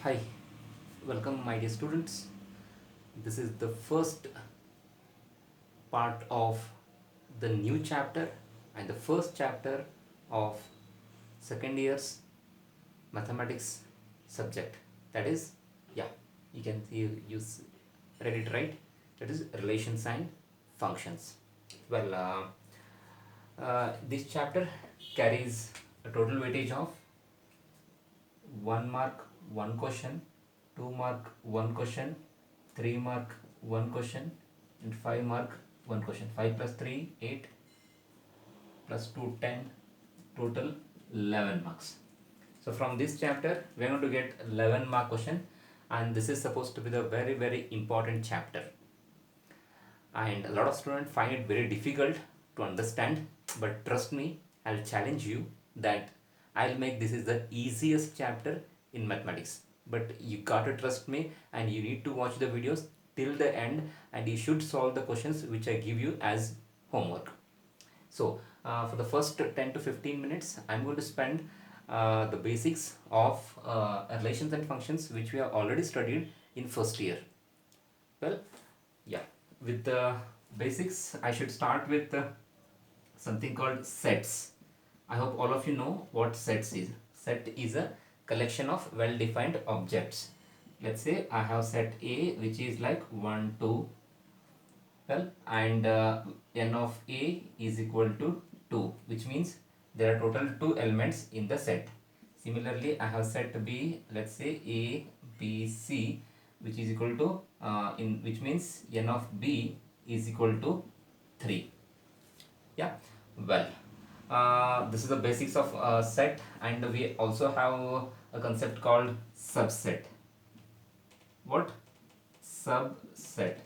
Hi, welcome my dear students. This is the first part of the new chapter and the first chapter of second year's mathematics subject. That is, yeah, you can see read it right. That is relations and functions. Well, this chapter carries a total weightage of 1 mark 1 question, 2 mark 1 question, 3 mark 1 question, and 5 mark 1 question. 5 plus 3 8 plus 2 10, total 11 marks. So from this chapter we are going to get 11 mark question, and this is supposed to be the very important chapter, and a lot of students find it very difficult to understand, but trust me, I'll challenge you that I'll make this is the easiest chapter in mathematics. But you gotta trust me, and you need to watch the videos till the end, and you should solve the questions which I give you as homework. So for the first 10 to 15 minutes I'm going to spend the basics of relations and functions which we have already studied in first year. Well, yeah, with the basics, I should start with something called sets. I hope all of you know what sets is. Set is a collection of well-defined objects. Let's say I have set A, which is like 1, 2, well, and n of A is equal to 2, which means there are total 2 elements in the set. Similarly, I have set B, let's say A, B, C, which is equal to which means n of B is equal to 3. Yeah, well, this is the basics of set, and we also have a concept called subset. What? Subset.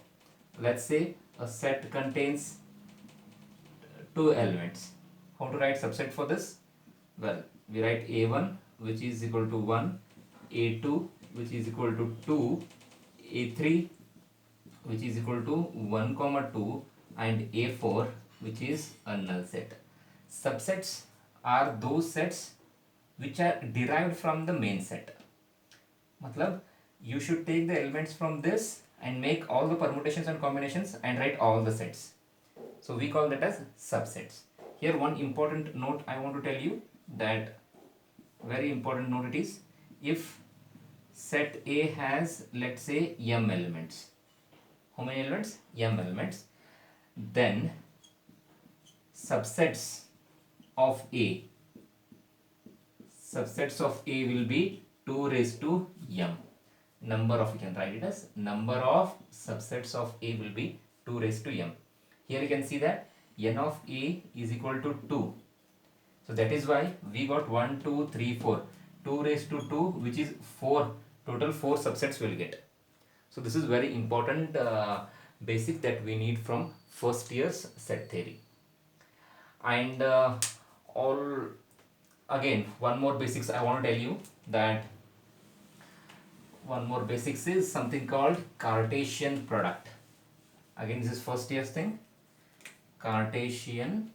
Let's say a set contains two elements. How to write subset for this? Well, we write A1 which is equal to 1, A2 which is equal to 2, A3 which is equal to 1 comma 2, and A4 which is a null set. Subsets are those sets which are derived from the main set. Matlab, you should take the elements from this and make all the permutations and combinations and write all the sets. So we call that as subsets. Here one important note I want to tell you, that very important note it is, if set A has, let's say, m elements. How many elements? M elements. Then subsets of A will be 2 raised to m. Number of, you can write it as number of subsets of A will be 2 raised to m. Here you can see that n of A is equal to 2. So that is why we got 1, 2, 3, 4. 2 raised to 2, which is 4. Total 4 subsets will get. So this is very important basic that we need from first year's set theory. And again, one more basics I want to tell you, that one more basics is something called Cartesian product. Again, this is first year's thing. Cartesian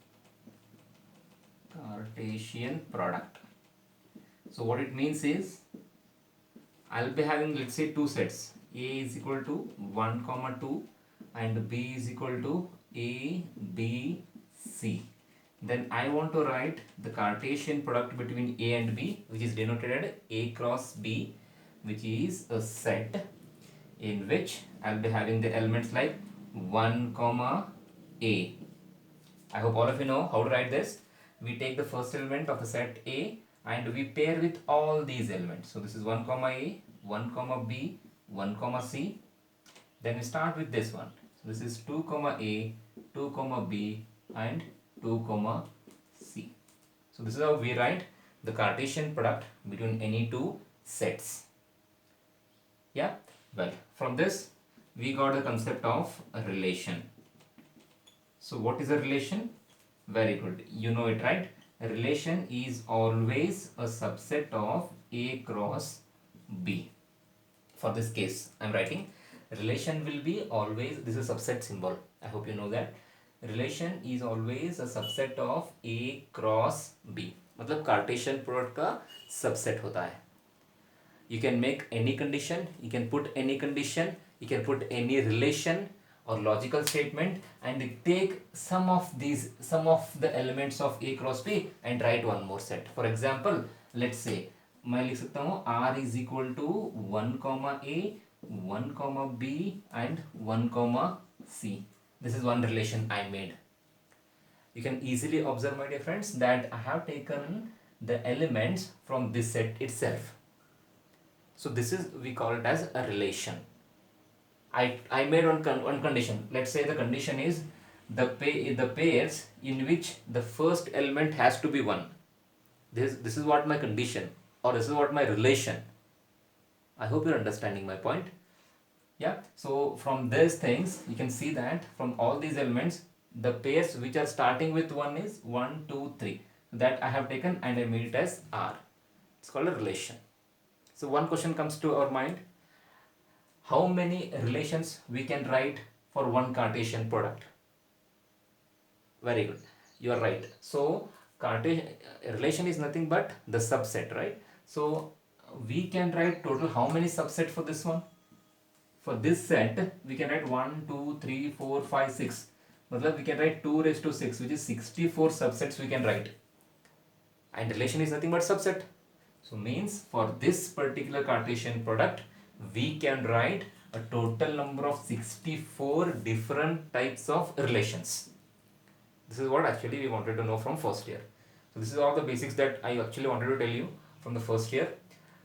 product. So what it means is, I'll be having, let's say, two sets. A is equal to 1 comma 2 and B is equal to A, B, C. Then I want to write the Cartesian product between A and B, which is denoted A cross B, which is a set in which I'll be having the elements like 1 comma A. I hope all of you know how to write this. We take the first element of the set A and we pair with all these elements. So this is 1 comma A, 1 comma B, 1 comma C. Then we start with this one. So this is 2 comma A, 2 comma B, and 2 comma C. So this is how we write the Cartesian product between any two sets. Yeah, well, from this we got the concept of a relation. So what is a relation? Very good, you know it, right? A relation is always a subset of A cross B. For this case I am writing relation will be always, this is a subset symbol, I hope you know that. Relation is always a subset of A cross B. मतलब Cartesian product का subset होता है. You can make any condition, you can put any condition, you can put any relation or logical statement, and take some of the elements of A cross B and write one more set. For example, let's say मैं लिख सकता हूँ R is equal to 1 comma A, 1 comma B and 1 comma C. This is one relation I made. You can easily observe, my dear friends, that I have taken the elements from this set itself. So this is, we call it as a relation. I made one condition. Let's say the condition is the pairs in which the first element has to be 1. This is what my condition, or this is what my relation. I hope you're understanding my point. Yeah, so from these things you can see that from all these elements, the pairs which are starting with 1 is 1, 2, 3. That I have taken and I made it as R. It's called a relation. So one question comes to our mind: how many relations we can write for one Cartesian product? Very good, you are right. So relation is nothing but the subset, right? So we can write total how many subsets for this one? For this set we can write 1, 2, 3, 4, 5, 6. Matlab we can write 2 raised to 6, which is 64 subsets we can write. And relation is nothing but subset. So means for this particular Cartesian product, we can write a total number of 64 different types of relations. This is what actually we wanted to know from first year. So this is all the basics that I actually wanted to tell you from the first year.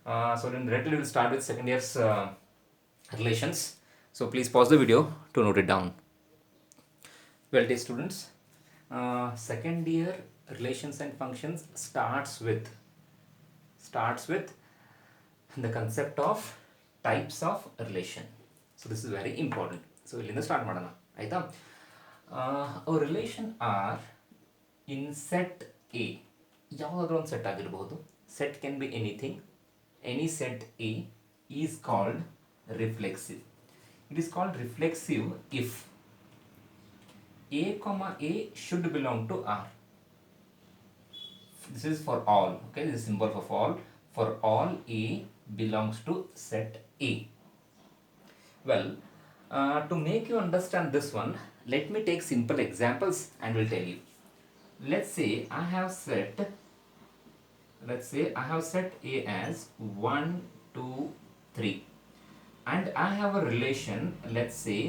So then directly we will start with second year's relations. So please pause the video to note it down. Well, dear students, second year relations and functions starts with the concept of types of relation. So this is very important. So ಇಲ್ಲಿಂದ start ಮಾಡೋಣ ಆಯ್ತಾ. a relation R in set A, ಯಾವುದಾದ್ರೂ ಒಂದು set ಆಗಿರಬಹುದು. Set can be anything. Any set A is called reflexive. It is called reflexive if A comma A should belong to R. This is for all, okay? This is symbol for all. For all A belongs to set A. Well, to make you understand this one, let me take simple examples and will tell you. Let's say I have set A as 1, 2, 3, and I have a relation, let's say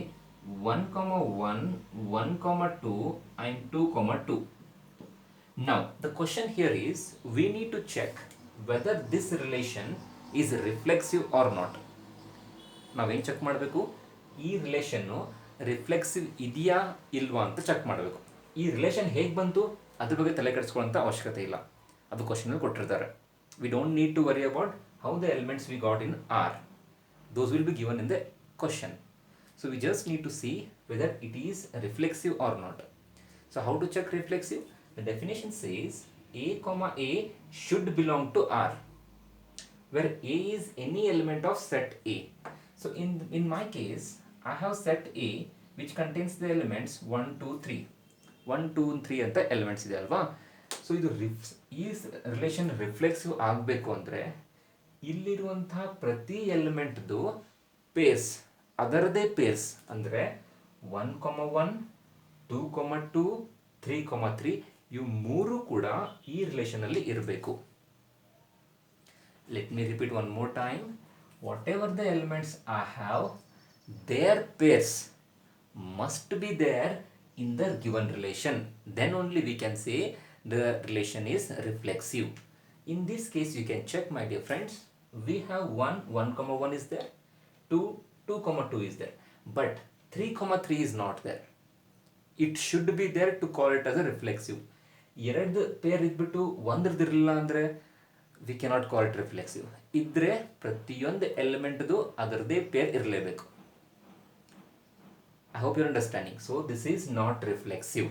1, 1, 1, 2 and 2, 2. Now the question here is, we need to check whether this relation is reflexive or not. ನಾವೇನು check ಮಾಡಬೇಕು? ಈ relation reflexive ಇದೆಯಾ ಇಲ್ವಾ ಅಂತ check ಮಾಡಬೇಕು. ಈ relation ಹೇಗೆ ಬಂತು ಅದ್ರ ಬಗ್ಗೆ ತಲೆ ಕೆಡಿಸ್ಕೊಳ್ಳೋಂಥ ಅವಶ್ಯಕತೆ ಇಲ್ಲ. ಅದು ಕ್ವಶನಲ್ಲಿ ಕೊಟ್ಟಿರ್ತಾರೆ. We don't need to worry about how the elements we got in R. Those will be given in the question. So we just need to see whether it is reflexive or not. So how to check reflexive? The definition says A comma A should belong to R, where A is any element of set A. So in my case, I have set A which contains the elements 1, 2, 3. 1, 2, 3 ಅಂತ elements ಇದೆ ಅಲ್ವಾ. So ಇದು ಈ relation reflexive ಆಗಬೇಕು ಅಂದರೆ ಇಲ್ಲಿರುವಂತಹ ಪ್ರತಿ ಎಲಿಮೆಂಟ್ದು pairs ಅದರದೇ ಪೇರ್ಸ್ ಅಂದರೆ 1, 1, 2, 2, 3, 3 ಇವು ಮೂರು ಕೂಡ ಈ ರಿಲೇಷನಲ್ಲಿ ಇರಬೇಕು. Let me repeat one more time. Whatever the elements I have, their pairs must be there in the given relation. Then only we can say the relation is reflexive. In this case, you can check, my dear friends. We have 1, 1, 1 is there. 2, 2, is there. But 3, 3 is not there. It should be there to call it as a reflexive. ಎರಡು peer ಇದ್ಬಿಟ್ಟು ಒಂದ್ರದಿರಲಿಲ್ಲ ಅಂದರೆ we cannot call it reflexive. ಇದ್ರೆ ಪ್ರತಿಯೊಂದು ಎಲಿಮೆಂಟ್ದು ಅದರದೇ peer ಇರಲೇಬೇಕು. I hope you're understanding. So this is not reflexive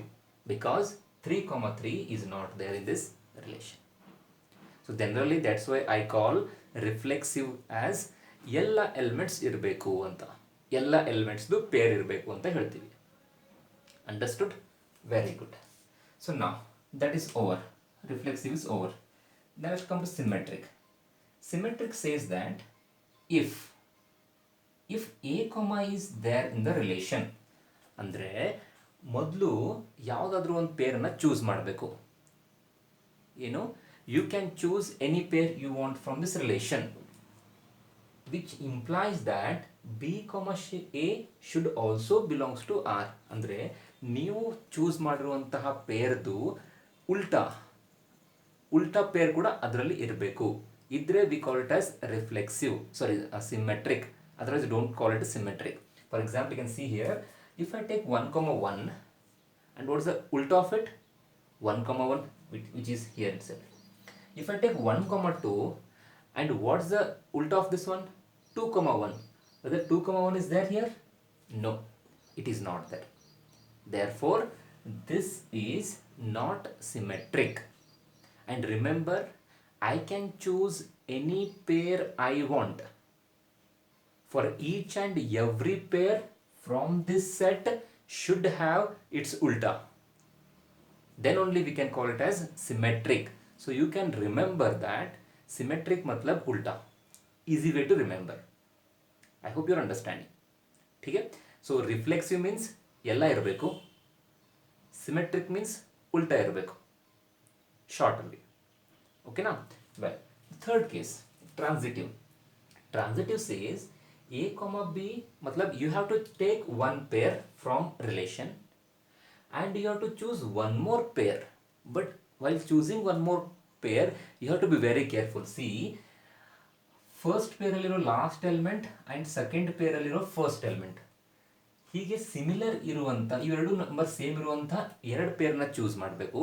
because 3, 3 is not there in this relation. So generally that's why I call reflexive as ಎಲ್ಲ elements ಇರಬೇಕು ಅಂತ, ಎಲ್ಲ ಎಲಿಮೆಂಟ್ಸ್ದು peer ಇರಬೇಕು ಅಂತ ಹೇಳ್ತೀವಿ. Understood? Very good. So now that is over. Reflexive is over. Now let's come to symmetric. Symmetric says that if a comma is there in the relation, ಅಂದರೆ ಮೊದಲು ಯಾವುದಾದ್ರೂ ಒಂದು ಪೇರನ್ನು ಚೂಸ್ ಮಾಡಬೇಕು. ಏನು, you can choose any pair you want from this relation, which implies that b comma a should also belongs to r. ಅಂದರೆ ನೀವು choose ಮಾಡಿರುವಂತಹ ಪೇರ್ದು ಉಲ್ಟಾ ಪೇರ್ ಕೂಡ ಅದರಲ್ಲಿ ಇರಬೇಕು. ಇದ್ರೆ we call it as reflexive, sorry symmetric. Otherwise don't call it symmetric. For example, you can see here, if I take 1 comma 1, and what is the ulta of it? 1 comma 1, which is here itself. If I take 1 comma 2, and what's the ulta of this one? 2 comma 1. Whether 2 comma 1 is there here? No, it is not there. Therefore, this is not symmetric. And remember, I can choose any pair I want. For each and every pair from this set should have its ulta. Then only we can call it as symmetric. So you can remember that symmetric matlab ulta. Easy way to remember. I hope you're understanding. ठीक है? So reflexive means ಎಲ್ಲ ಇರಬೇಕು, symmetric means ulta ಇರಬೇಕು. Shortly. Okay now? Well, the third case, transitive. Transitive says a comma b, matlab you have to take one pair from relation and you have to choose one more pair. But while choosing one more pair, you have to be very careful. See, first pair aliro last element and second pair aliro first element. ಹೀಗೆ similar ಇರುವಂಥ ಇವೆರಡು number same ಇರುವಂಥ ಎರಡು ಪೇರ್ನ choose ಮಾಡಬೇಕು.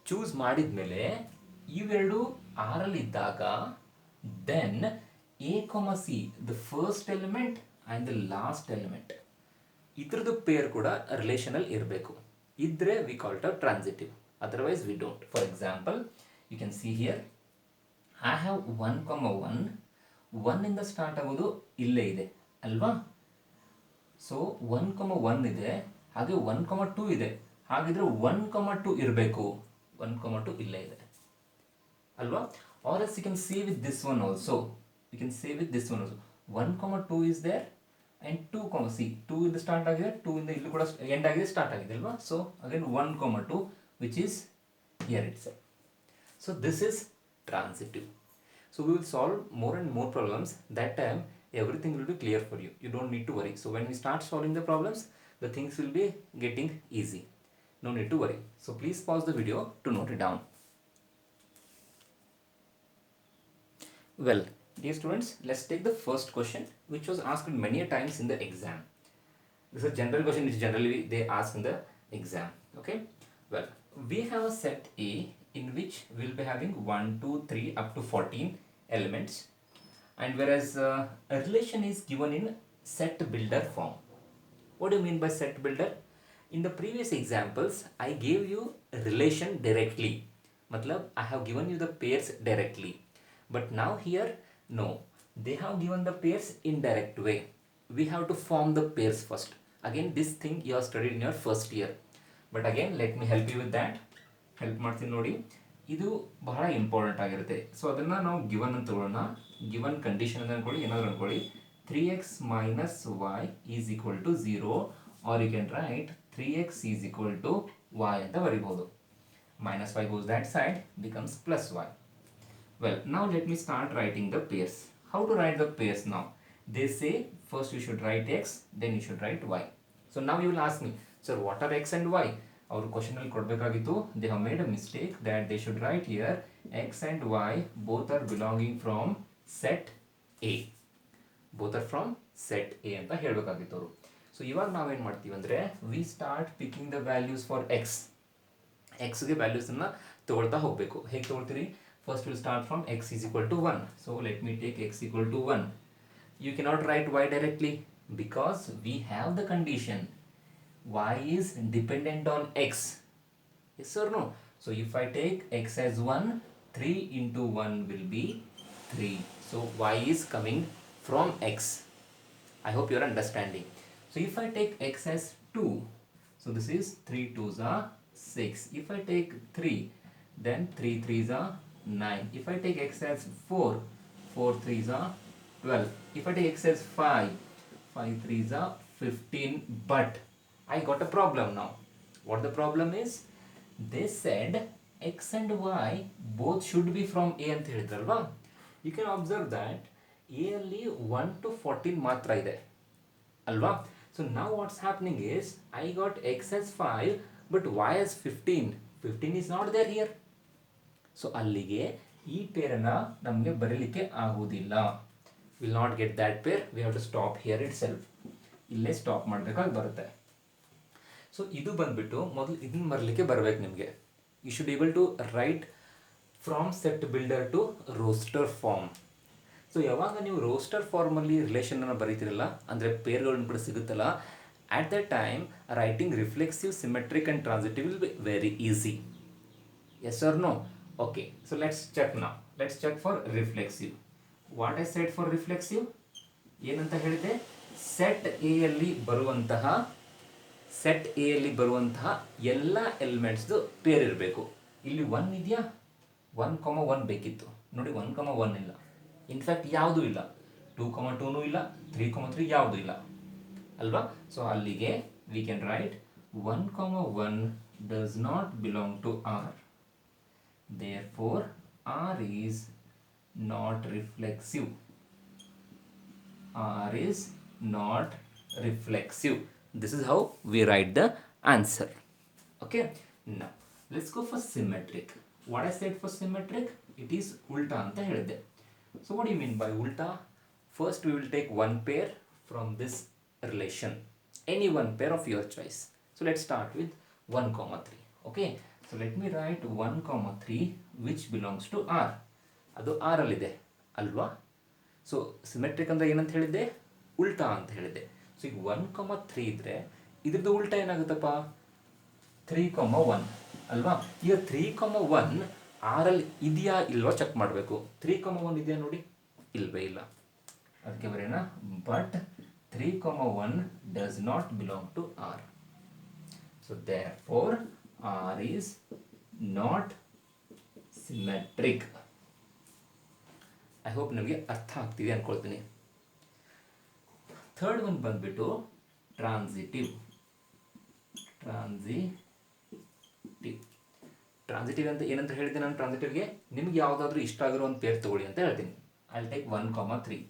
Choose ಮಾಡಿದ್ಮೇಲೆ ಇವೆರಡು ಆರಲ್ಲಿದ್ದಾಗ then a comma c, the first element and the last element, ಇದ್ರದ್ದು pair ಕೂಡ ರಿಲೇಷನಲ್ಲಿ ಇರಬೇಕು. ಇದ್ರೆ we call it transitive, otherwise we don't. For example, you can see here, I have 1 comma 1, 1 ಇಂದ ಸ್ಟಾರ್ಟ್ ಆಗೋದು ಇಲ್ಲೇ ಇದೆ ಅಲ್ವಾ? ಸೊ 1 comma 1 ಇದೆ, ಹಾಗೆ 1 comma 2 ಇದೆ. ಹಾಗಿದ್ರೆ 1 comma 2 ಇರಬೇಕು. 1 comma 2 ಇಲ್ಲೇ ಇದೆ ಅಲ್ವಾ? Or as you can see with this one also. You can say with this one also 1 comma 2 is there and 2 comma c, 2 in the start agide, 2 in the illu kuda end agide, start agide alva. So again 1 comma 2 which is here itself. So this is transitive. So we will solve more and more problems. That time everything will be clear for you. You don't need to worry. So when we start solving the problems, the things will be getting easy. No need to worry. So please pause the video to note it down. Well, dear students, let's take the first question which was asked many times in the exam. This is a general question which generally they ask in the exam. Okay. Well, we have a set A in which we will be having 1, 2, 3 up to 14 elements, and whereas a relation is given in set builder form. What do you mean by set builder? In the previous examples, I gave you a relation directly. Matlab, I have given you the pairs directly. But now here, no, they have given the pairs indirect way. We have to form the pairs first. Again, this thing you have studied in your first year. But again, let me help you with that. Help ಮಾಡ್ತೀನಿ ನೋಡಿ. ಇದು ಬಹಳ important ಆಗಿರುತ್ತೆ. So ಅದನ್ನು ನಾವು given ಅಂತ ತಗೊಳ್ಳೋಣ. Given condition ಅಂತ ಅನ್ಕೊಳ್ಳಿ, ಏನಾದರೂ ಅನ್ಕೊಳ್ಳಿ, 3x minus y is equal to 0, or you can write 3x is equal to y ಅಂತ ಬರಿಬಹುದು. Minus y goes that side, becomes plus y. Well, now let me start writing the pairs. How to write the pairs now? They say first you should write x, then you should write y. So now you will ask me, sir, what are x and y? Our question will kodbekagitu. They have made a mistake that they should write here x and y both are belonging from set A. Both are from set A ಅಂತ ಹೇಳಬೇಕಾಗಿತ್ತು ಅವರು. So ಇವಾಗ ನಾವೇನು ಮಾಡ್ತೀವಿ ಅಂದರೆ, we start picking the values for x. ಎಕ್ಸ್ಗೆ ವ್ಯಾಲ್ಯೂಸನ್ನು ತೊಗೊಳ್ತಾ ಹೋಗಬೇಕು. ಹೇಗೆ ತೊಗೊಳ್ತೀರಿ? First we'll start from x is equal to 1. So let me take x equal to 1. You cannot write y directly because we have the condition y is dependent on x. Yes or no? So if I take x as 1, 3 into 1 will be 3. So y is coming from x. I hope you are understanding. So if I take x as 2, so this is 3 2s are 6. If I take 3, then 3 3s are 9. If I take x as 4, 4 3s are 12. If I take x as 5, 5 3s are 15. But I got a problem now. What the problem is? They said x and y both should be from a ಅಂತ ಹೇಳಿದ್ರಲ್ವಾ. You can observe that a ಅಲ್ಲಿ 1 to 14 ಮಾತ್ರ ಇದೆ ಅಲ್ವಾ. So now what's happening is I got x as 5 but y as 15. 15 is not there here. So ಅಲ್ಲಿಗೆ ಈ ಪೇರನ್ನು ನಮಗೆ ಬರೀಲಿಕ್ಕೆ ಆಗುವುದಿಲ್ಲ. Will not get that pair. We have to stop here itself. ಇಲ್ಲೇ ಸ್ಟಾಪ್ ಮಾಡಬೇಕಾಗಿ ಬರುತ್ತೆ. ಸೊ ಇದು ಬಂದ್ಬಿಟ್ಟು ಮೊದಲು ಇದನ್ನ ಬರಲಿಕ್ಕೆ ಬರಬೇಕು ನಿಮಗೆ. You should able to write from set builder to roster form. So ಯಾವಾಗ ನೀವು ರೋಸ್ಟರ್ ಫಾರ್ಮಲ್ಲಿ ರಿಲೇಷನನ್ನು ಬರೀತಿರಲ್ಲ, ಅಂದರೆ ಪೇರ್ಗಳನ್ನ ಕೂಡ ಸಿಗುತ್ತಲ್ಲ, at that time writing reflexive, symmetric and transitive will be very easy. Yes or no? Okay, so let's check now. Let's check for reflexive. What I said for reflexive ಏನಂತ ಹೇಳಿದೆ? Set A ಯಲ್ಲಿ ಬರುವಂತಹ ಎಲ್ಲ ಎಲಿಮೆಂಟ್ಸ್ದು peer ಇರಬೇಕು. ಇಲ್ಲಿ 1 ಇದೆಯಾ? 1,1 ಬೇಕಿತ್ತು. ನೋಡಿ 1,1 ಇಲ್ಲ. ಇನ್ಫ್ಯಾಕ್ಟ್ ಯಾವುದೂ ಇಲ್ಲ. 2,2 ಇಲ್ಲ. 3,3 ಯಾವುದೂ ಇಲ್ಲ ಅಲ್ವಾ. ಸೊ ಅಲ್ಲಿಗೆ we can write 1,1 does not belong to R. Therefore R is not reflexive. R is not reflexive. This is how we write the answer. Okay, now let's go for symmetric. What I said for symmetric, it is ulta anta helide. So what do you mean by ulta? First we will take one pair from this relation, any one pair of your choice. So let's start with 1,3. Okay, so let me write 1,3 which belongs to R. ಅದು R ಅಲ್ಲಿದೆ ಅಲ್ವಾ. So symmetric ಅಂದರೆ ಏನಂತ ಹೇಳಿದ್ದೆ? ಉಲ್ಟಾ ಅಂತ ಹೇಳಿದೆ. So ಈಗ 1,3 ಇದ್ರೆ ಇದ್ರದ್ದು ಉಲ್ಟಾ ಏನಾಗುತ್ತಪ್ಪ? 3,1 ಅಲ್ವಾ. ಈಗ 3,1 R ಅಲ್ಲಿ ಇದೆಯಾ ಇಲ್ವಾ ಚೆಕ್ ಮಾಡಬೇಕು. 3,1 ಇದೆಯಾ ನೋಡಿ? ಇಲ್ವೇ ಇಲ್ಲ. ಅದಕ್ಕೆ ಬರೆಯೋಣ, but 3,1 does not belong to R. So therefore R is not symmetric. I hope ನಿಮಗೆ ಅರ್ಥ ಆಗ್ತಿದೆ ಅನ್ಕೊಳ್ತೀನಿ. ಥರ್ಡ್ ಒನ್ ಬಂದ್ಬಿಟ್ಟು ಟ್ರಾನ್ಸಿಟಿವ್. ಅಂತ ಏನಂತ ಹೇಳಿದೆ ನಾನು? ಟ್ರಾನ್ಸಿಟಿವ್ಗೆ ನಿಮ್ಗೆ ಯಾವುದಾದ್ರೂ ಇಷ್ಟ ಆಗಿರೋ ಒಂದು ಪೇರ್ ತಗೊಳ್ಳಿ ಅಂತ ಹೇಳ್ತೀನಿ. I take 1,3.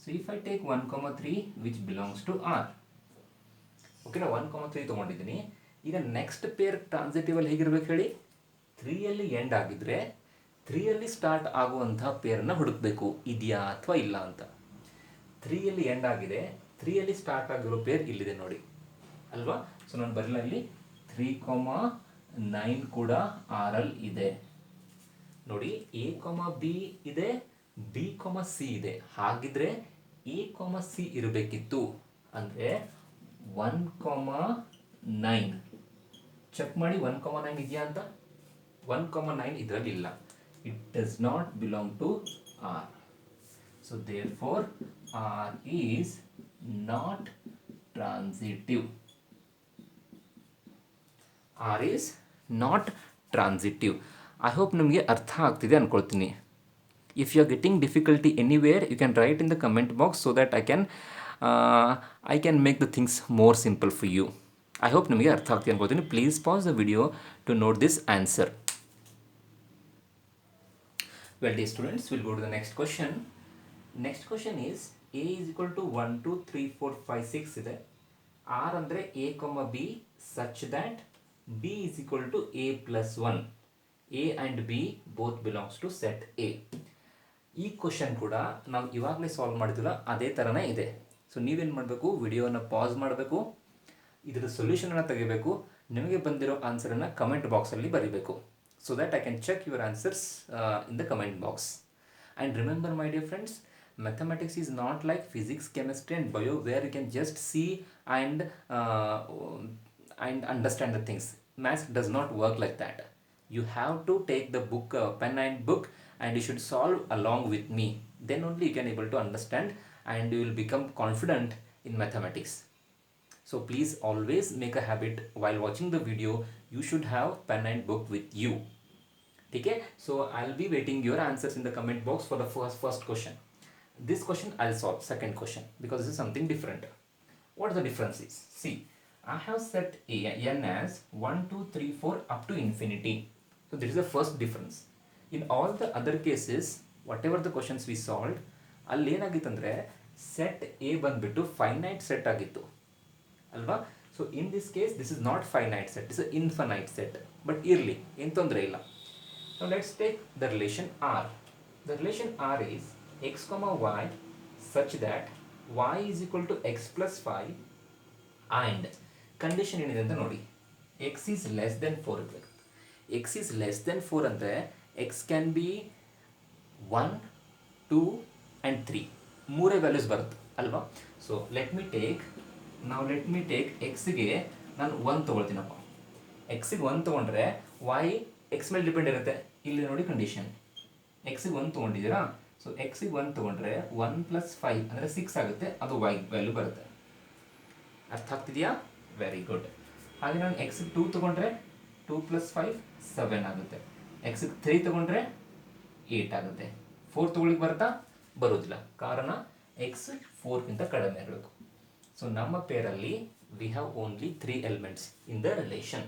So if I take 1,3 which belongs to R. Okay, ನಾ 1,3 ತೊಗೊಂಡಿದ್ದೀನಿ. ಈಗ ನೆಕ್ಸ್ಟ್ ಪೇರ್ ಟ್ರಾನ್ಸಿಟಿವ್ ಅಲ್ಲಿ ಹೇಗಿರ್ಬೇಕು ಹೇಳಿ? 3 ಅಲ್ಲಿ ಎಂಡ್ ಆಗಿದ್ರೆ 3 ಅಲ್ಲಿ ಸ್ಟಾರ್ಟ್ ಆಗುವಂತಹ ಪೇರನ್ನು ಹುಡುಕಬೇಕು, ಇದೆಯಾ ಅಥವಾ ಇಲ್ಲ ಅಂತ. 3 ಅಲ್ಲಿ ಎಂಡ್ ಆಗಿದೆ, 3 ಅಲ್ಲಿ ಸ್ಟಾರ್ಟ್ ಆಗಿರೋ ಪೇರ್ ಇಲ್ಲಿದೆ ನೋಡಿ ಅಲ್ವಾ. ಸೊ ನಾನು ಬರಲಿಲ್ಲ, ಇಲ್ಲಿ 3,9 ಕೂಡ R ಅಲ್ಲಿ ಇದೆ ನೋಡಿ. A, B ಇದೆ, B, C ಇದೆ. ಹಾಗಿದ್ರೆ A, C ಇರಬೇಕಿತ್ತು. ಅಂದರೆ 1,9 ಚೆಕ್ ಮಾಡಿ. 1,9 ಇದೆಯಾ ಅಂತ? 1,9 ಇದರಲ್ಲಿ ಇಲ್ಲ. It does not belong to R. So therefore R is not transitive. R is not transitive. I hope ನಿಮಗೆ ಅರ್ಥ ಆಗ್ತಿದೆ ಅನ್ಕೊಳ್ತೀನಿ. If you are getting difficulty anywhere, you can write in the comment box so that I can make the things more simple for you. I hope ನಿಮಗೆ ಅರ್ಥ ಆಗ್ತಿದೆ ಅನ್ಕೊಳ್ತೀನಿ. Please pause the video to note this answer. Well, dear students, we'll go to the next question. Next question is A is equal to 1, 2, 3, 4, 5, 6 ಇದೆ. R ಅಂದರೆ A, B such that B is equal to A plus 1. A and B both belongs to set A. ಈ question ಕೂಡ ನಾವು ಇವಾಗಲೇ solve ಮಾಡ್ತೀವಲ್ಲ ಅದೇ ಥರನೇ ಇದೆ. ಸೊ ನೀವೇನು ಮಾಡಬೇಕು? ವಿಡಿಯೋನ ಪಾಸ್ ಮಾಡಬೇಕು, ಇದರ ಸೊಲ್ಯೂಷನನ್ನು ತೆಗಿಬೇಕು, ನಿಮಗೆ ಬಂದಿರೋ ಆನ್ಸರನ್ನು ಕಮೆಂಟ್ ಬಾಕ್ಸಲ್ಲಿ ಬರೀಬೇಕು. So that I can check your answers in the comment box. And remember, my dear friends, mathematics is not like physics, chemistry and bio where you can just see and understand the things. Maths does not work like that. You have to take the book, pen and book, and you should solve along with me. Then only you can able to understand and you will become confident in mathematics. So please always make a habit while watching the video, you should have pen and book with you. ठीक है. So I'll be waiting your answers in the comment box for the first question. This question I'll solve second question because this is something different. What the difference is? See, I have set n as 1 2 3 4 up to infinity. So this is the first difference. In all the other cases, whatever the questions we solved, ಅಲ್ಲಿ ಏನಾಗಿತ್ತಂದರೆ set A ಬಂದುಬಿಟ್ಟು finite set ಆಗಿತ್ತು ಅಲ್ವಾ. So in this case this is not finite set, is infinite set. But ಇರಲಿ, ಏನು ತೊಂದರೆ ಇಲ್ಲ. Now let's take the relation R. The relation R is x comma y such that y is equal to x plus 5 and condition ಏನಿದೆ ಅಂತ ನೋಡಿ, x is less than 4 ಇರಬೇಕು. x is less than 4 ಅಂದರೆ x can be 1 2 and 3 ಮೂರೇ values ಬರುತ್ತೆ ಅಲ್ವಾ. So let me take ಎಕ್ಸ್ಗೆ ನಾನು 1 ತೊಗೊಳ್ತೀನಪ್ಪ. ಎಕ್ಸಿಗೆ 1 ತೊಗೊಂಡ್ರೆ y ಎಕ್ಸ್ ಮೇಲೆ ಡಿಪೆಂಡ್ ಇರುತ್ತೆ. ಇಲ್ಲಿ ನೋಡಿ ಕಂಡೀಷನ್, ಎಕ್ಸಿಗೆ 1 ತೊಗೊಂಡಿದ್ದೀರಾ. ಸೊ ಎಕ್ಸಿಗೆ 1 ತೊಗೊಂಡ್ರೆ 1 + 5 ಅಂದರೆ 6 ಆಗುತ್ತೆ, ಅದು y ವ್ಯಾಲ್ಯೂ ಬರುತ್ತೆ. ಅರ್ಥ ಆಗ್ತಿದೆಯಾ? Very good. ಹಾಗೆ ನಾನು ಎಕ್ಸಿಗೆ 2 ತೊಗೊಂಡ್ರೆ 2 + 5 7 ಆಗುತ್ತೆ. ಎಕ್ಸಿಗೆ 3 ತೊಗೊಂಡ್ರೆ 8 ಆಗುತ್ತೆ. 4 ತೊಗೊಳ್ಳಿಕ್ಕೆ ಬರ್ತಾ ಬರೋದಿಲ್ಲ, ಕಾರಣ ಎಕ್ಸ್ 4ಗಿಂತ ಕಡಿಮೆ ಇರಬೇಕು. ಸೊ ನಮ್ಮ ಪೇರಲ್ಲಿ we have only 3 elements in the relation.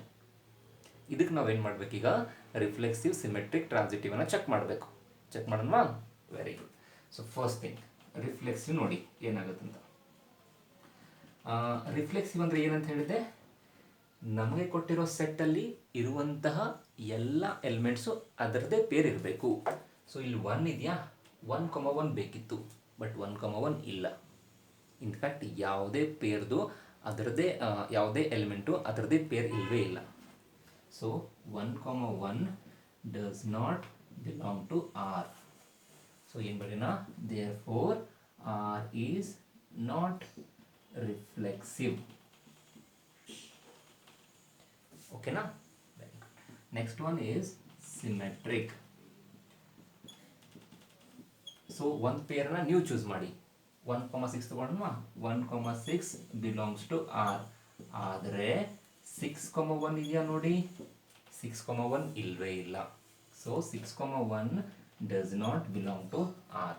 ಇದಕ್ಕೆ ನಾವೇನು ಮಾಡಬೇಕೀಗ, ರಿಫ್ಲೆಕ್ಸಿವ್, ಸಿಮೆಟ್ರಿಕ್, ಟ್ರಾನ್ಸಿಟಿವನ್ನ ಚೆಕ್ ಮಾಡಬೇಕು. ಚೆಕ್ ಮಾಡೋಣವಾ? Very good. So first thing reflexive ನೋಡಿ ಏನಾಗುತ್ತಂತ. ರಿಫ್ಲೆಕ್ಸಿವ್ ಅಂದರೆ ಏನಂತ ಹೇಳಿದೆ, ನಮಗೆ ಕೊಟ್ಟಿರೋ ಸೆಟ್ಟಲ್ಲಿ ಇರುವಂತಹ ಎಲ್ಲ ಎಲಿಮೆಂಟ್ಸು ಅದರದ್ದೇ ಪೇರ್ ಇರಬೇಕು. ಸೊ ಇಲ್ಲಿ 1 ಇದೆಯಾ, 1,1 ಬೇಕಿತ್ತು, ಬಟ್ 1,1 ಇಲ್ಲ. ಇನ್ಫ್ಯಾಕ್ಟ್ ಯಾವುದೇ ಪೇರ್ದು ಅದರದ್ದೇ ಯಾವುದೇ ಎಲಿಮೆಂಟು ಅದರದ್ದೇ ಪೇರ್ ಇಲ್ಲವೇ ಇಲ್ಲ. So 1,1 does not belong to R. So in Badina, therefore R is not reflexive. Okay na? Next one is symmetric. So one pair na new choose ಮಾಡಿ. 1,6 ತಗೊಂಡ್ವಾ, 1,6 belongs to R. ಆದರೆ 6,1 ಇದೆಯಾ ನೋಡಿ, 6,1 ಇಲ್ಲವೇ ಇಲ್ಲ. So 6,1 does not belong to R.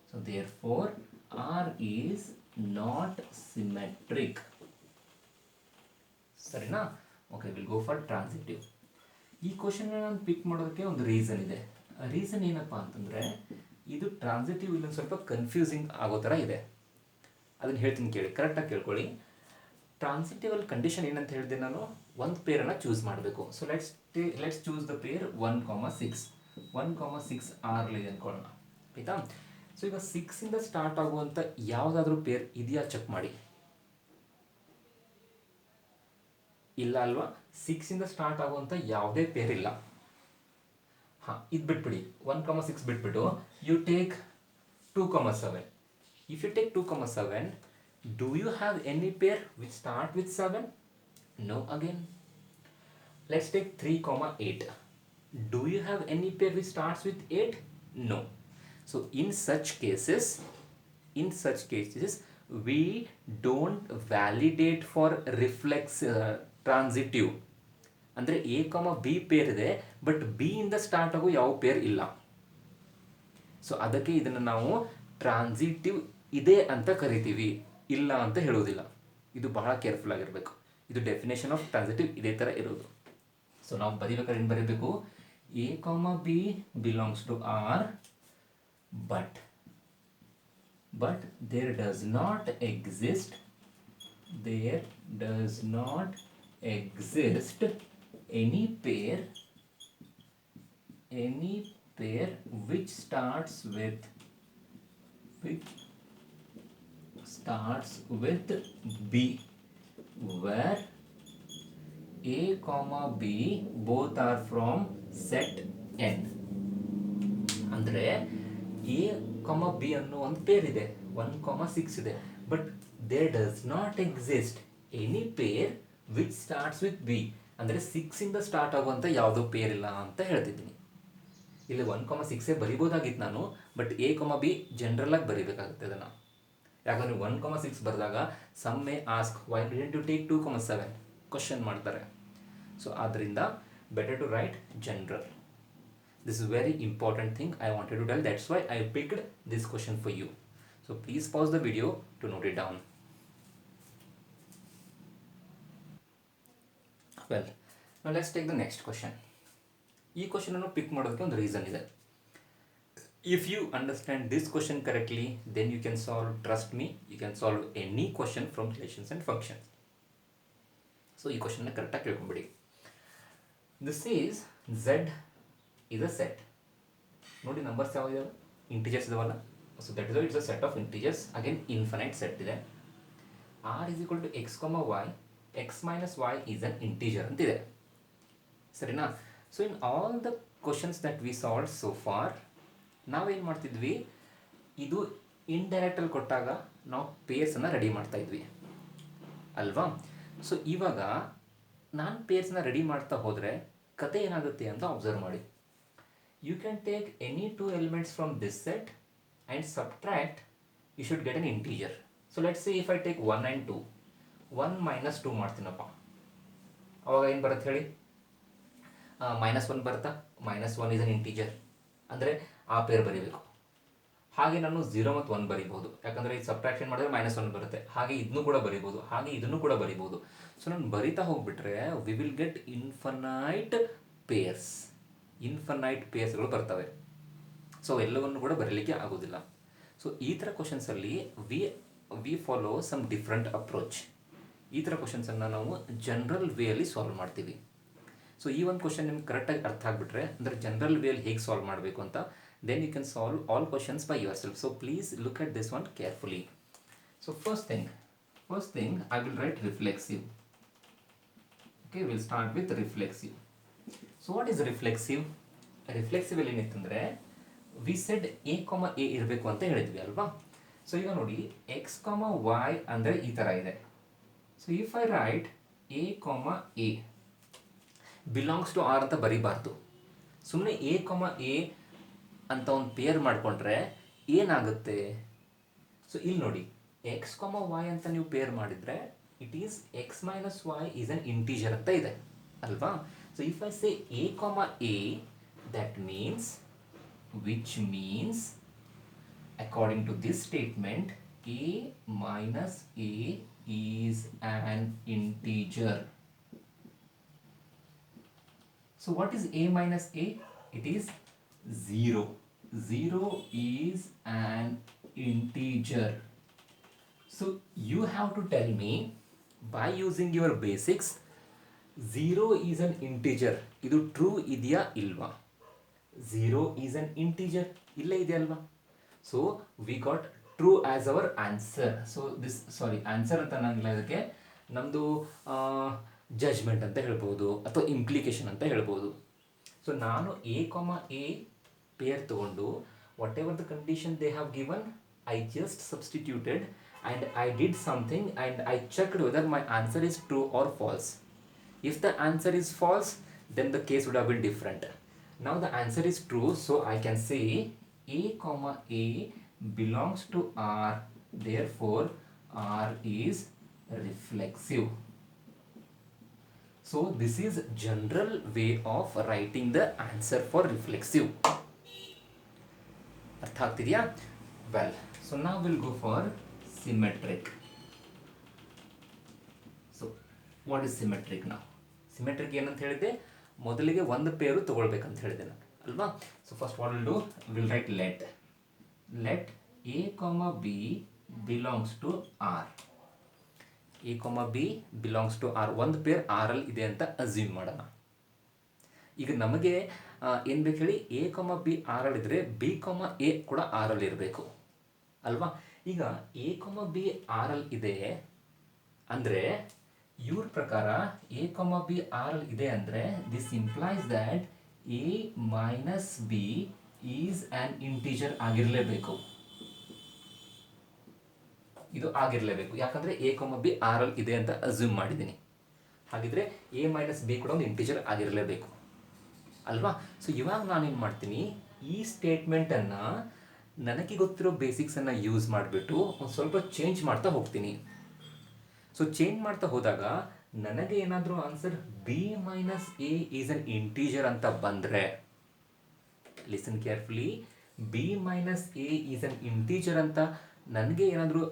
So therefore R is not symmetric. ಸರಿನಾ? Okay, will go for transitive. ಈ question ನಾನು ಪಿಕ್ ಮಾಡೋದಕ್ಕೆ ಒಂದು ರೀಸನ್ ಇದೆ. ರೀಸನ್ ಏನಪ್ಪ ಅಂತಂದರೆ, ಇದು ಟ್ರಾನ್ಸಿಟಿವ್ ಇಲ್ಲೊಂದು ಸ್ವಲ್ಪ ಕನ್ಫ್ಯೂಸಿಂಗ್ ಆಗೋ ಥರ ಇದೆ. ಅದನ್ನು ಹೇಳ್ತೀನಿ ಕೇಳಿ, ಕರೆಕ್ಟಾಗಿ ಕೇಳ್ಕೊಳ್ಳಿ. ಟ್ರಾನ್ಸಿಟಿವಲ್ಲಿ ಕಂಡೀಷನ್ ಏನಂತ ಹೇಳಿದೆ ನಾನು, ಒಂದು ಪೇರನ್ನು ಚೂಸ್ ಮಾಡಬೇಕು. So let's choose the pair 1,6. 1,6 ಆರ್ಲಿ ಅಂದ್ಕೊಳ್ಳೋಣ, ಆಯಿತಾ. ಸೊ ಈಗ 6ಇಂದ ಸ್ಟಾರ್ಟ್ ಆಗುವಂಥ ಯಾವುದಾದ್ರೂ ಪೇರ್ ಇದೆಯಾ ಚೆಕ್ ಮಾಡಿ. ಇಲ್ಲ ಅಲ್ವಾ, 6ಇಂದ ಸ್ಟಾರ್ಟ್ ಆಗುವಂಥ ಯಾವುದೇ ಪೇರ್ ಇಲ್ಲ. ಹಾಂ, ಇದು ಬಿಟ್ಬಿಡಿ, 1,6 ಬಿಟ್ಬಿಟ್ಟು you take 2,7. If you take 2,7, do you have any pair which start with 7? No again. Let's take 3,8. Do you have any pair which starts with 8? No. So in such cases we don't validate for reflex transitive. ಅಂದರೆ A, B peer ಇದೆ, but B ಇಂದ start ಆಗೋ ಯಾವ peer ಇಲ್ಲ. So ಅದಕ್ಕೆ ಇದನ್ನು ನಾವು transitive ಇದೆ ಅಂತ ಕರಿತೀವಿ, ಇಲ್ಲ ಅಂತ ಹೇಳೋದಿಲ್ಲ. ಇದು ಬಹಳ ಕೇರ್ಫುಲ್ ಆಗಿರಬೇಕು. ಇದು ಡೆಫಿನೇಷನ್ ಆಫ್ ಟ್ರಾನ್ಸಿಟಿವ್ ಇದೇ ಥರ ಇರೋದು. ಸೊ ನಾವು ಬರೀಬೇಕಾದ್ರೆ ಏನು ಬರೀಬೇಕು, A, B belongs to R, but there does not exist any pair which starts with B, where A, B both are from set N. ಅಂದರೆ A, B ಅನ್ನೋ ಒಂದು ಪೇರ್ ಇದೆ, 1,6 ಇದೆ, but there does not exist any pair which starts with B. ಅಂದರೆ 6ಇಂದ start ಆಗುವಂಥ ಯಾವುದೋ peer ಇಲ್ಲ ಅಂತ ಹೇಳ್ತಿದ್ದೀನಿ. ಇಲ್ಲಿ 1,6 ಬರಿಬೋದಾಗಿತ್ತು ನಾನು, ಬಟ್ A, B ಜನರಲಾಗಿ ಬರೀಬೇಕಾಗುತ್ತೆ ಅದನ್ನು. ಯಾಕಂದರೆ 1,6 ಬರೆದಾಗ some may ask why didn't you take 2,7 question ಮಾಡ್ತಾರೆ. ಸೊ ಆದ್ದರಿಂದ better to write general. This is very important thing I wanted to tell. That's why I picked this question for you. So please pause the video to note it down. Well, now let's take the next question. ಈ question ಅನ್ನು ಪಿಕ್ ಮಾಡೋದಕ್ಕೆ ಒಂದು reason ಇದೆ. If you understand this question correctly, then you can solve, trust me, you can solve any question from relations and functions. So ಈ ಕ್ವಶನ್ನ ಕರೆಕ್ಟಾಗಿ ಕೇಳ್ಕೊಂಬಿಡಿ. This is Z is a set. ನೋಡಿ ನಂಬರ್ಸ್ ಯಾವ ಇದಾವೆ, ಇಂಟಿಜರ್ಸ್ ಇದಾವಲ್ಲ. So that is it's a set of integers. Again infinite set ಇದೆ. R is equal to x, y, x minus y is an integer ಅಂತಿದೆ. ಸರಿನಾ? So in all the questions that we solve so for, ನಾವೇನು ಮಾಡ್ತಿದ್ವಿ, ಇದು ಇಂಡೈರೆಕ್ಟಲ್ಲಿ ಕೊಟ್ಟಾಗ ನಾವು ಪೇರ್ಸನ್ನು ready ಮಾಡ್ತಾ ಇದ್ವಿ ಅಲ್ವಾ. ಸೊ ಇವಾಗ ನಾನು ಪೇರ್ಸನ್ನ ರೆಡಿ ಮಾಡ್ತಾ ಹೋದರೆ ಕತೆ ಏನಾಗುತ್ತೆ ಅಂತ ಅಬ್ಸರ್ವ್ ಮಾಡಿ. You can take any 2 elements from this set and subtract, you should get an integer. So let's say if I take 1 and 2, 1 minus 2 ಮಾಡ್ತೀನಪ್ಪ, ಅವಾಗ ಏನು ಬರುತ್ತೆ ಹೇಳಿ, -1 ಬರುತ್ತಾ. -1 is an integer, ಅಂದರೆ ಆ ಪೇರ್ ಬರೀಬೇಕು. ಹಾಗೆ ನಾನು 0 ಮತ್ತು 1 ಬರೀಬಹುದು, ಯಾಕಂದರೆ ಇದು ಸಬ್ಟ್ರಾಕ್ಷನ್ ಮಾಡಿದ್ರೆ -1 ಬರುತ್ತೆ. ಹಾಗೆ ಇದನ್ನು ಕೂಡ ಬರೀಬೋದು, ಹಾಗೆ ಇದನ್ನು ಕೂಡ ಬರೀಬೋದು. ಸೊ ನಾನು ಬರಿತಾ ಹೋಗ್ಬಿಟ್ರೆ ವಿ ವಿಲ್ ಗೆಟ್ ಇನ್ಫನೈಟ್ ಪೇರ್ಸ್ಗಳು ಬರ್ತವೆ. ಸೊ ಎಲ್ಲವನ್ನು ಕೂಡ ಬರೀಲಿಕ್ಕೆ ಆಗೋದಿಲ್ಲ. ಸೊ ಈ ಥರ ಕ್ವಶನ್ಸಲ್ಲಿ we follow some different approach. ಈ ಥರ ಕ್ವಶನ್ಸನ್ನು ನಾವು ಜನರಲ್ ವೇಯಲ್ಲಿ ಸಾಲ್ವ್ ಮಾಡ್ತೀವಿ. ಸೊ ಈ ಒಂದು ಕ್ವಶನ್ ನಿಮ್ಗೆ ಕರೆಕ್ಟಾಗಿ ಅರ್ಥ ಆಗಿಬಿಟ್ರೆ, ಅಂದರೆ ಜನರಲ್ ವೇಯಲ್ಲಿ ಹೇಗೆ ಸಾಲ್ವ್ ಮಾಡಬೇಕು ಅಂತ, then you can solve all questions by yourself. So please look at this one carefully. So first thing I will write reflexive. Okay, we'll start with reflexive. So what is reflexive? Reflexive ಅಲ್ಲಿ ಏನಿತ್ತಂದರೆ, we said a, a ಇರಬೇಕು ಅಂತ ಹೇಳಿದ್ವಿ ಅಲ್ವಾ. So ಈಗ ನೋಡಿ x, y ಅಂದರೆ ಈ ಥರ ಇದೆ. So if I write a, a belongs to R ಅಂತ ಬರೀಬಾರ್ದು. ಸುಮ್ಮನೆ a, a ಅಂತ ಒಂದು ಪೇರ್ ಮಾಡಿಕೊಂಡ್ರೆ ಏನಾಗುತ್ತೆ. ಸೊ ಇಲ್ಲಿ ನೋಡಿ x, y ಅಂತ ನೀವು ಪೇರ್ ಮಾಡಿದರೆ it is x minus y is an integer ಅಂತ ಇದೆ ಅಲ್ವಾ. So if I say a, a, that means, which means according to this statement a minus a is an integer. So what is a minus a? It is 0. 0 is an integer. So you have to tell me by using your basics, 0 is an integer. ಇದು true ಇದೆಯಾ ಇಲ್ವಾ? 0 is an integer ಇಲ್ಲೇ ಇದೆ ಅಲ್ವಾ. So we got true as our answer. So answer ಅಂತ ಅನ್ನಂಗಿಲ್ಲ, ಇದಕ್ಕೆ ನಮ್ಮದು ಜಜ್ಮೆಂಟ್ ಅಂತ ಹೇಳ್ಬೋದು ಅಥವಾ ಇಂಪ್ಲಿಕೇಶನ್ ಅಂತ ಹೇಳ್ಬೋದು. ಸೊ ನಾನು a, a ಪೇರ್ ತಗೊಂಡು whatever the condition they have given, I just substituted and I did something and I checked whether my answer is true or false. If the answer is false, then the case would have been different. Now the answer is true, so I can say a, a belongs to R, therefore R is reflexive. So this is general way of writing the answer for reflexive. ಅರ್ಥ ಆಗ್ತಿದೆಯಾ? Well, so now we'll go for symmetric. So what is symmetric now? Symmetric ಏನಂತ ಹೇಳಿದೆ, ಮೊದಲಿಗೆ ಒಂದು ಪೇರು ತಗೊಳ್ಬೇಕಂತ ಹೇಳಿದೆ ನಾನು ಅಲ್ವಾ. So first what will do, will write let a, b belongs to R. a, b belongs to R. ಒಂದು peer R ಅಲ್ಲಿ ಇದೆ ಅಂತ ಅಸ್ಯೂಮ್ ಮಾಡೋಣ. ಈಗ ನಮಗೆ ಏನು ಬೇಕು ಹೇಳಿ, a, b R ಅಲ್ಲಿ ಇದ್ದರೆ b, a ಕೂಡ R ಅಲ್ಲಿ ಇರಬೇಕು ಅಲ್ವಾ. ಈಗ a, b R ಅಲ್ಲಿ ಇದೆ ಅಂದರೆ ಇವ್ರ ಪ್ರಕಾರ a, b R ಅಲ್ಲಿ ಇದೆ ಅಂದರೆ this implies that a minus b is an integer ಆಗಿರಲೇಬೇಕು. ಇದು ಆಗಿರಲೇಬೇಕು, ಯಾಕಂದರೆ a, b R ಅಲ್ಲಿ ಇದೆ ಅಂತ ಅಸ್ಯೂಮ್ ಮಾಡಿದ್ದೀನಿ. ಹಾಗಿದ್ರೆ a minus b ಕೂಡ ಒಂದು ಇಂಟೀಜರ್ ಆಗಿರಲೇಬೇಕು ಅಲ್ವಾ. ಸೊ ಇವಾಗ ನಾನೇನು ಮಾಡ್ತೀನಿ, ಈ ಸ್ಟೇಟ್ಮೆಂಟನ್ನು ನನಗೆ ಗೊತ್ತಿರೋ ಬೇಸಿಕ್ಸನ್ನು ಯೂಸ್ ಮಾಡಿಬಿಟ್ಟು ಒಂದು ಸ್ವಲ್ಪ ಚೇಂಜ್ ಮಾಡ್ತಾ ಹೋಗ್ತೀನಿ. ಸೊ ಚೇಂಜ್ ಮಾಡ್ತಾ ಹೋದಾಗ ನನಗೆ ಏನಾದರೂ answer b minus a is an integer ಅಂತ ಬಂದರೆ, listen carefully, B minus A is an integer ಅಂತ ನನಗೆ ಏನಾದರೂ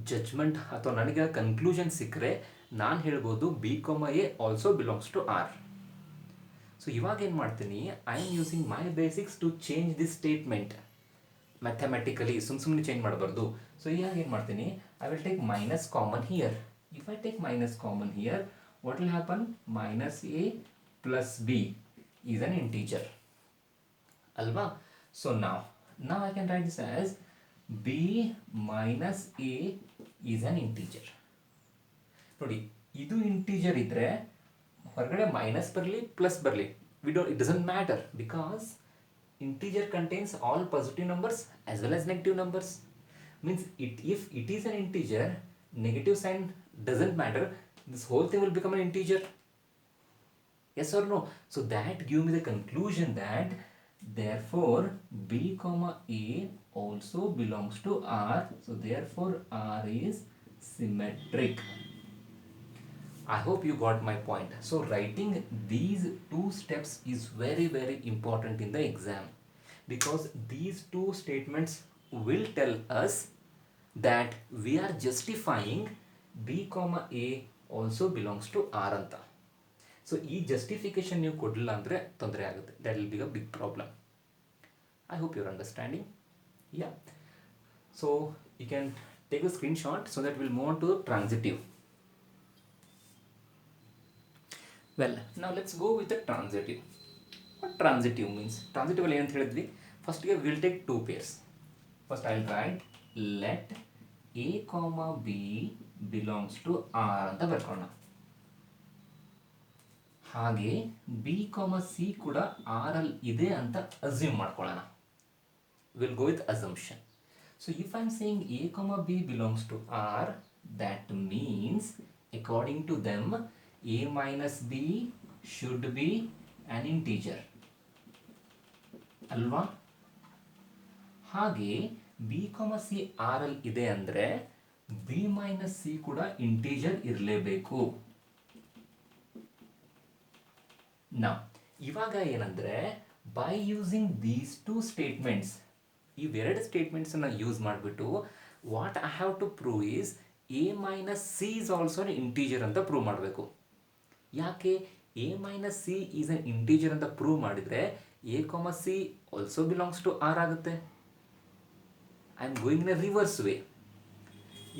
ಜಡ್ಜ್ಮೆಂಟ್ ಅಥವಾ ನನಗೆ ಕನ್ಕ್ಲೂಷನ್ ಸಿಕ್ಕರೆ ನಾನು ಹೇಳ್ಬೋದು B comma A also belongs to R. So ಇವಾಗ ಏನು ಮಾಡ್ತೀನಿ, I am using my basics to change this statement mathematically. ಸುಮ್ಮನೆ ಚೇಂಜ್ ಮಾಡಬಾರ್ದು. ಸೊ ಇವಾಗ ಏನು ಮಾಡ್ತೀನಿ, I will take minus common here. If I take minus common here, what will happen? Minus a plus b is an integer. Alva? So now I can write this as b minus a is an integer. ನೋಡಿ, ಇದು integer ಇದ್ರೆ ಹೊರಗಡೆ minus ಬರಲಿ plus ಬರಲಿ, it doesn't matter because integer contains all positive numbers as well as negative numbers. Means if it is an integer, negative sign doesn't matter. This whole thing will become an integer. Yes or no? So that give me the conclusion that therefore b comma a also belongs to R. So therefore R is symmetric. I hope you got my point. So writing these two steps is very important in the exam, because these two statements will tell us that we are justifying b comma a also belongs to R ಅಂತ. So ಈ justification ನೀವು ಕೊಡಲಿಲ್ಲ ಅಂದರೆ ತೊಂದರೆ ಆಗುತ್ತೆ. That will be a big problem. I hope your understanding. Yeah, so you can take a screenshot so that will move on to transitive. Well, ನಾವು let's go with the transitive. What transitive means? Transitive ಅಲ್ಲಿ ಏನಂತ ಹೇಳಿದ್ವಿ, ಫಸ್ಟ್ಗೆ will take two pairs. First I will write let a comma b belongs to R ಅಂತ ಬರ್ಕೊಳ್ಳೋಣ. ಹಾಗೆ B com C ಕೂಡ R ಅಲ್ಲಿ ಇದೆ ಅಂತ ಅಸ್ಯೂಮ್ ಮಾಡ್ಕೊಳ್ಳೋಣ. Will go with assumption. So if I am saying a comma b belongs to R, that means according to them a minus b should be an integer ಅಲ್ವಾ? ಹಾಗೆ B com C R ಅಲ್ಲಿ ಇದೆ ಅಂದರೆ b minus c ಕೂಡ integer ಇರಲೇಬೇಕು. ನಾವು ಇವಾಗ ಏನಂದರೆ by using these two statements, ಇವೆರಡು ಸ್ಟೇಟ್ಮೆಂಟ್ಸನ್ನು ಯೂಸ್ ಮಾಡಿಬಿಟ್ಟು what I have to prove is a minus c is also an integer ಅಂತ ಪ್ರೂವ್ ಮಾಡಬೇಕು. ಯಾಕೆ? A minus c is an integer ಅಂತ ಪ್ರೂವ್ ಮಾಡಿದರೆ a comma c also belongs to R ಆಗುತ್ತೆ. I am going in a reverse way.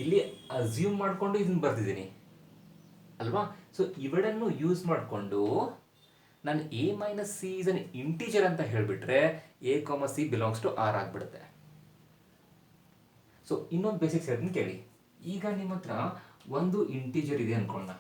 ಇಲ್ಲಿ assume ಮಾಡಿಕೊಂಡು ಇದನ್ನು ಬರ್ತಿದ್ದೀನಿ ಅಲ್ವಾ? ಸೊ ಇವೆರಡನ್ನು ಯೂಸ್ ಮಾಡಿಕೊಂಡು ನಾನು a minus c is an integer ಅಂತ ಹೇಳಿಬಿಟ್ರೆ a comma c belongs to R ಆಗಿಬಿಡುತ್ತೆ. ಸೊ ಇನ್ನೊಂದು ಬೇಸಿಕ್ಸ್ ಹೇಳ್ತೀನಿ ಕೇಳಿ. ಈಗ ನಿಮ್ಮ ಹತ್ರ ಒಂದು ಇಂಟೀಜರ್ ಇದೆ ಅಂದ್ಕೊಳ್ಳೋಣ.